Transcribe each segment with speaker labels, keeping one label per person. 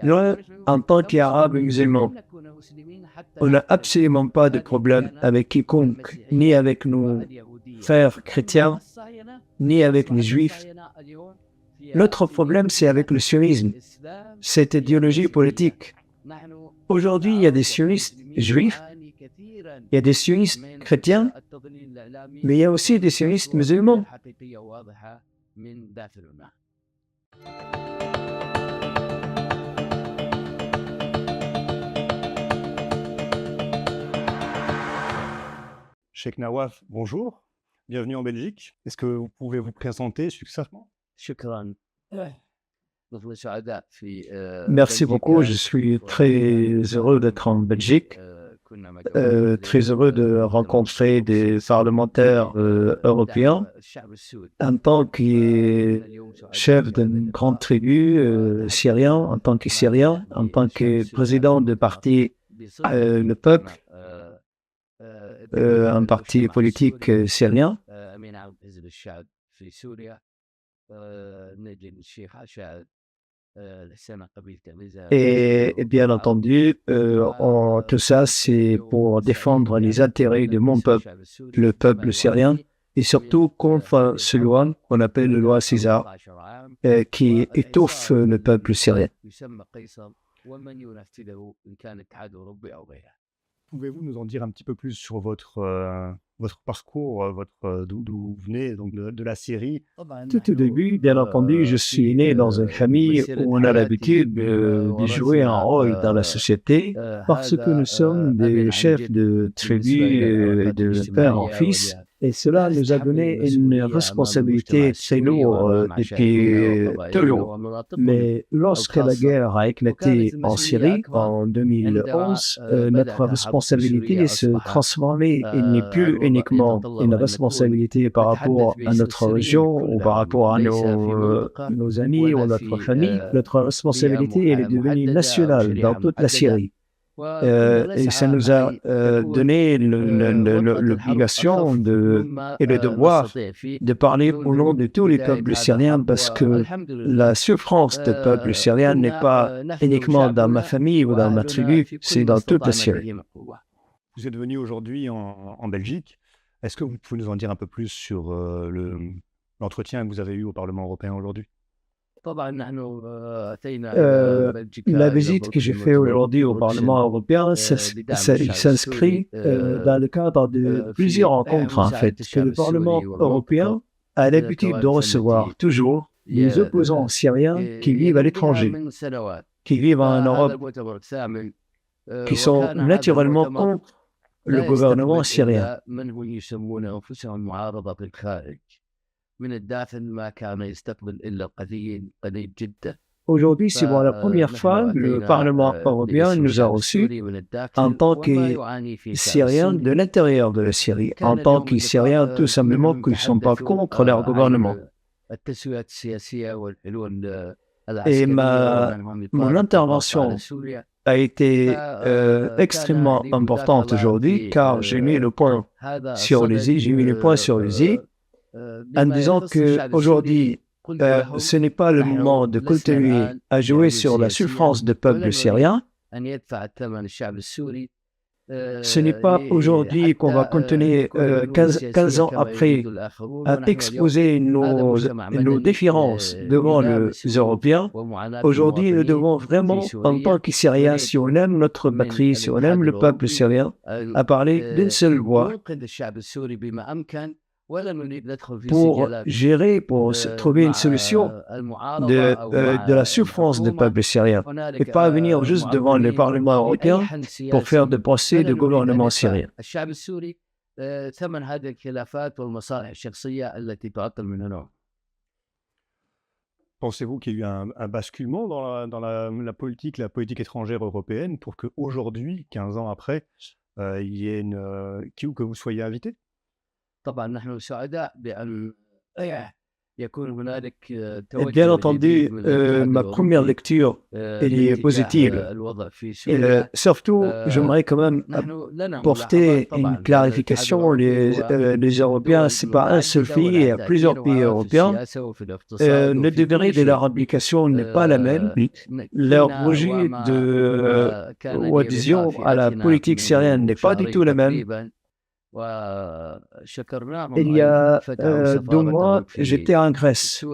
Speaker 1: Nous, en tant qu'Arabes et musulmans, on n'a absolument pas de problème avec quiconque, ni avec nos frères chrétiens, ni avec les juifs. Notre problème, c'est avec le sionisme, cette idéologie politique. Aujourd'hui, il y a des sionistes juifs, il y a des sionistes chrétiens, mais il y a aussi des sionistes musulmans.
Speaker 2: Cheikh Nawaf, bonjour, bienvenue en Belgique. Est-ce que vous pouvez vous présenter succinctement?
Speaker 1: Merci beaucoup, je suis très heureux d'être en Belgique, très heureux de rencontrer des parlementaires européens. En tant que chef d'une grande tribu syrien, en tant que Syrien, en tant que président de parti Le Peuple, un parti politique syrien. Et bien entendu, tout ça, c'est pour défendre les intérêts de mon peuple, le peuple syrien, et surtout contre ce loi qu'on appelle la loi César, qui étouffe le peuple syrien.
Speaker 2: Pouvez-vous nous en dire un petit peu plus sur votre parcours, d'où vous venez, donc de la Syrie?
Speaker 1: Tout au début, bien entendu, je suis né dans une famille où on a l'habitude de jouer un rôle dans la société parce que nous sommes des chefs de tribu de père en fils. Et cela nous a donné une responsabilité très lourde depuis toujours. Mais lorsque la guerre a éclaté en Syrie en 2011, notre responsabilité s'est transformée. Il n'est plus uniquement une responsabilité par rapport à notre région ou par rapport à nos amis ou notre famille. Notre responsabilité elle est devenue nationale dans toute la Syrie. Et ça nous a donné l'obligation et le devoir de parler au nom de tous les peuples syriens parce que la souffrance du peuple syrien n'est pas uniquement dans ma famille ou dans ma tribu, c'est dans toute la Syrie.
Speaker 2: Vous êtes venu aujourd'hui en Belgique. Est-ce que vous pouvez nous en dire un peu plus sur l'entretien que vous avez eu au Parlement européen aujourd'hui?
Speaker 1: La visite que j'ai faite aujourd'hui au Parlement européen s'inscrit dans le cadre de plusieurs rencontres, en fait, que le Parlement européen a l'habitude de recevoir toujours les opposants syriens qui vivent à l'étranger, qui vivent en Europe, qui sont naturellement contre le gouvernement syrien. Aujourd'hui, c'est pour la première fois que le Parlement européen nous a reçus en tant que Syriens de l'intérieur de la Syrie, en tant que Syriens tout simplement qui ne sont pas contre leur gouvernement. Et mon intervention a été extrêmement importante aujourd'hui car j'ai mis le point sur les i, en disant qu'aujourd'hui, ce n'est pas le moment de continuer à jouer sur la souffrance du peuple syrien. Ce n'est pas aujourd'hui qu'on va continuer 15 ans après à exposer nos différences devant les Européens. Aujourd'hui, nous devons vraiment, en tant que Syriens, si on aime notre patrie, si on aime le peuple syrien, à parler d'une seule voix pour gérer, pour trouver une solution de la souffrance du peuple syrien et pas venir juste devant le Parlement européen pour faire des procès de gouvernement syrien.
Speaker 2: Pensez-vous qu'il y a eu un basculement dans la politique étrangère européenne pour qu'aujourd'hui, 15 ans après, il y ait que vous soyez invité?
Speaker 1: Et bien entendu, ma première lecture, elle est positive. Et surtout, j'aimerais quand même apporter une clarification. Les Européens, c'est pas un seul pays, il y a plusieurs pays européens. Le degré de leur implication n'est pas la même. Leur rejet ou adhésion à la politique syrienne n'est pas du tout la même. Il y a 2 mois, j'étais en Grèce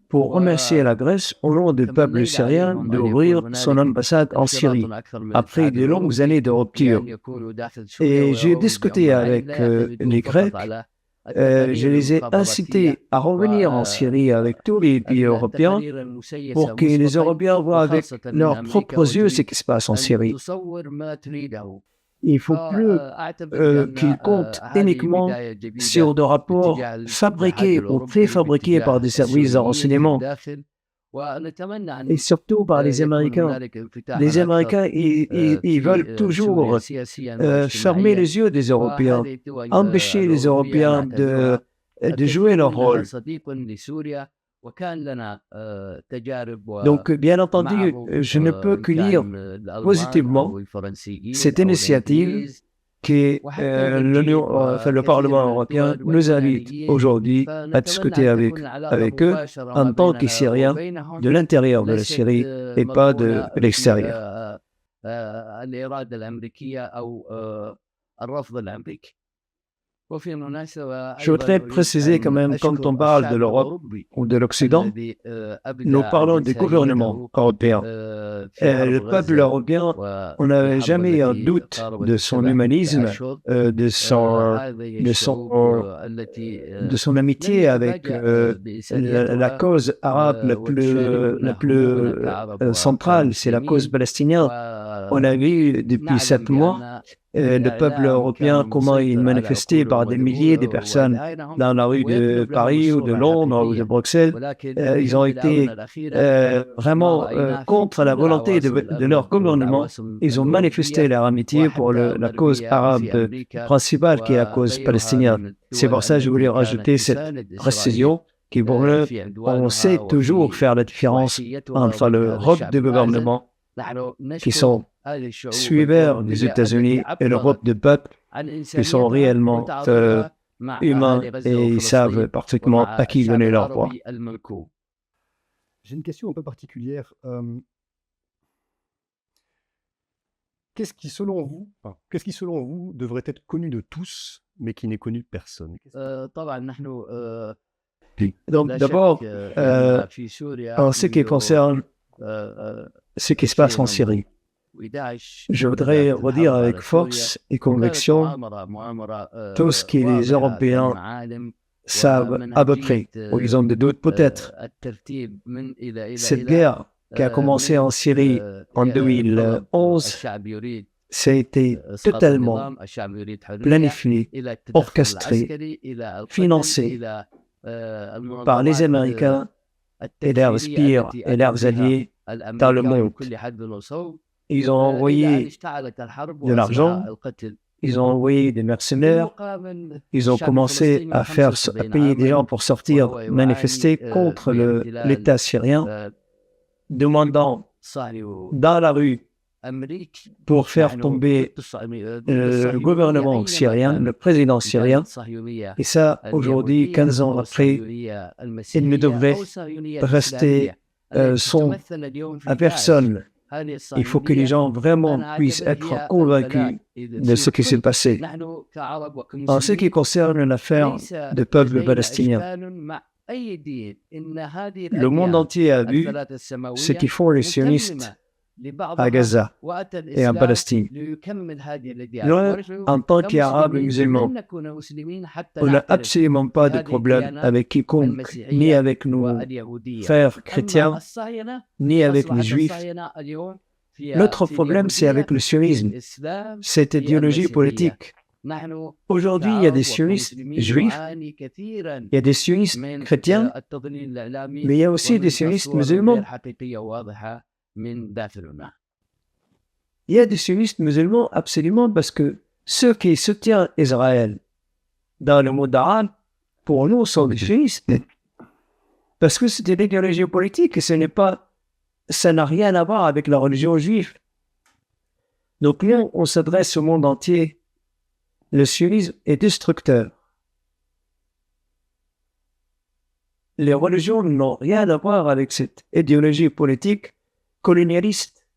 Speaker 1: pour remercier la Grèce au nom du peuple syrien d'ouvrir son ambassade en Syrie après de longues années de rupture. Et j'ai discuté avec les Grecs. Je les ai incités à revenir en Syrie avec tous les pays européens pour que les Européens voient avec leurs propres yeux ce qui se passe en Syrie. Il ne faut plus qu'ils comptent uniquement sur des rapports fabriqués ou préfabriqués par des services de renseignement et surtout par les Américains. Les Américains, ils veulent toujours fermer les yeux des Européens, empêcher les Européens de jouer leur rôle. Donc, bien entendu, je ne peux que lire positivement cette initiative que le Parlement européen nous invite aujourd'hui à discuter avec eux en tant que Syriens de l'intérieur de la Syrie et pas de l'extérieur. Je voudrais préciser quand même, quand on parle de l'Europe ou de l'Occident, nous parlons du gouvernement européen. Le peuple européen, on n'avait jamais un doute de son humanisme, de son amitié avec la cause arabe la plus centrale, c'est la cause palestinienne. On a vu depuis 7 mois le peuple européen, comment il manifestait par des milliers de personnes dans la rue de Paris ou de Londres ou de Bruxelles. Ils ont été vraiment contre la volonté de leur gouvernement. Ils ont manifesté leur amitié pour la cause arabe principale qui est la cause palestinienne. C'est pour ça que je voulais rajouter cette précision qui pour eux, on sait toujours faire la différence entre l'Europe de gouvernement qui sont suiveurs des États-Unis et l'Europe de peuple qui sont réellement humains et ils savent parfaitement à qui donner leur voix.
Speaker 2: J'ai une question un peu particulière. Qu'est-ce qui, selon vous, devrait être connu de tous, mais qui n'est connu de personne?
Speaker 1: Donc, d'abord, en ce qui concerne ce qui se passe en Syrie, je voudrais redire avec force et conviction tout ce que les Européens savent à peu près, ou ils ont des doutes peut-être. Cette guerre qui a commencé en Syrie en 2011, ça a été totalement planifié, orchestré, financé par les Américains et leurs sbires et leurs alliés dans le monde. Ils ont envoyé de l'argent, ils ont envoyé des mercenaires, ils ont commencé à payer des gens pour sortir manifester contre l'État syrien, demandant dans la rue pour faire tomber le gouvernement syrien, le président syrien. Et ça, aujourd'hui, 15 ans après, il ne devrait rester à personne. Il faut que les gens vraiment puissent être convaincus de ce qui s'est passé. En ce qui concerne l'affaire du peuple palestinien, le monde entier a vu ce qu'ils font les sionistes à Gaza et en Palestine. Nous, en tant qu'Arabes et musulmans, on n'a absolument pas de problème avec quiconque, ni avec nos frères chrétiens, ni avec les juifs. Notre problème, c'est avec le sionisme, cette idéologie politique. Aujourd'hui, il y a des sionistes juifs, il y a des sionistes chrétiens, mais il y a aussi des sionistes musulmans. Il y a des sionistes musulmans absolument parce que ceux qui soutiennent Israël dans le monde arabe, pour nous, sont des sionistes. Parce que c'est une idéologie politique et ça n'a rien à voir avec la religion juive. Donc là, on s'adresse au monde entier. Le sionisme est destructeur. Les religions n'ont rien à voir avec cette idéologie politique colonialiste,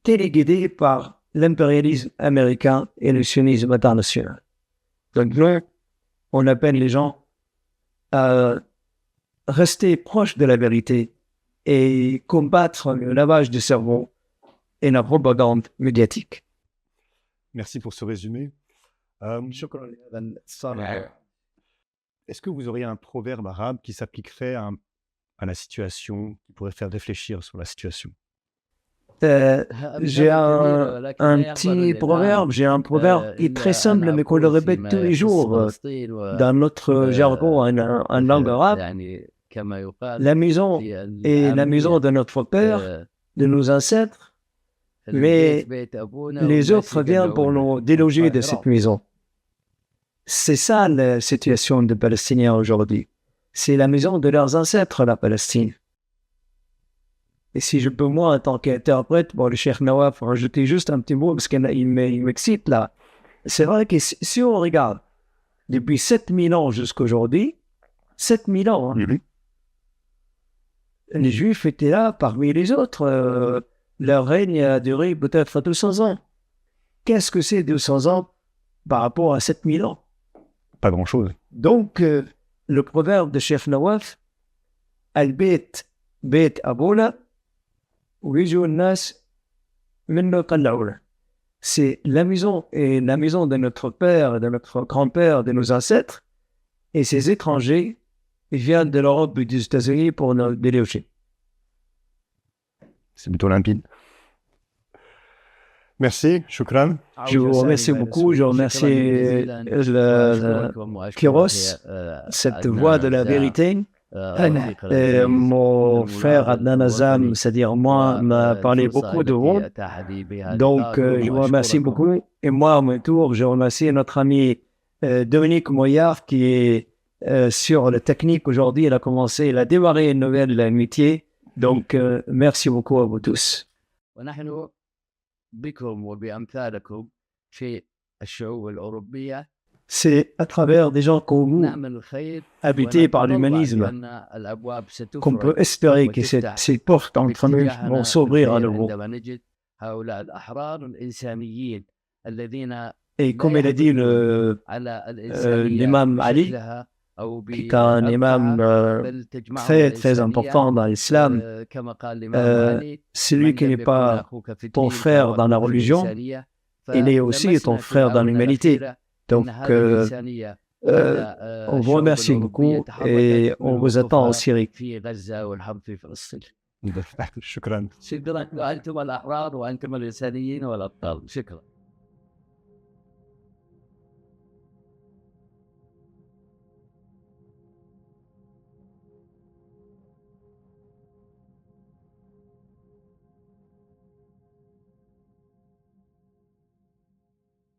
Speaker 1: téléguidée par l'impérialisme américain et le sionisme international. Donc là, on appelle les gens à rester proches de la vérité et combattre le lavage du cerveau et la propagande médiatique.
Speaker 2: Merci pour ce résumé. Est-ce que vous auriez un proverbe arabe qui s'appliquerait à la situation, qui pourrait faire réfléchir sur la situation?
Speaker 1: J'ai un petit proverbe, qui est très simple, mais qu'on le répète tous les jours dans notre jargon en langue arabe. La maison est la maison de notre père, de nos ancêtres, mais les autres viennent pour nous déloger de cette maison. C'est ça la situation des Palestiniens aujourd'hui. C'est la maison de leurs ancêtres, la Palestine. Et si je peux, moi, en tant qu'interprète, le Cheikh Nawaf, rajouter juste un petit mot, parce qu'il m'excite là. C'est vrai que si on regarde, depuis 7000 ans jusqu'à aujourd'hui, 7000 ans, hein, les Juifs étaient là parmi les autres. Leur règne a duré peut-être 200 ans. Qu'est-ce que c'est 200 ans par rapport à 7000 ans?
Speaker 2: Pas grand-chose.
Speaker 1: Donc, le proverbe de Cheikh Nawaf, Al-Bayt, Bayt Abouna, c'est la maison et la maison de notre père, de notre grand-père, de nos ancêtres, et ces étrangers viennent de l'Europe et des États-Unis pour nous déloger.
Speaker 2: C'est plutôt limpide. Merci, shukran.
Speaker 1: Je vous remercie beaucoup, je remercie Kiros, cette voix de la vérité. Mon frère Adnan Azam, c'est-à-dire moi, m'a parlé beaucoup de vous. Donc, je vous remercie beaucoup. Et moi, à mon tour, je remercie notre ami Dominique Moyard qui est sur la technique aujourd'hui. Il a démarré une nouvelle amitié. Donc, merci beaucoup à vous tous. C'est à travers des gens comme vous, habités par l'humanisme, qu'on peut espérer que ces portes entre nous vont s'ouvrir à nouveau. Et comme il a dit l'imam Ali, qui est un imam très très important dans l'islam, celui qui n'est pas ton frère dans la religion, il est aussi ton frère dans l'humanité. Donc, on vous remercie beaucoup et on vous attend en Syrie.
Speaker 2: شكرا.
Speaker 1: شكرا. وأنتم الأحرار وأنتم الإنسانيين والأبطال. شكرا.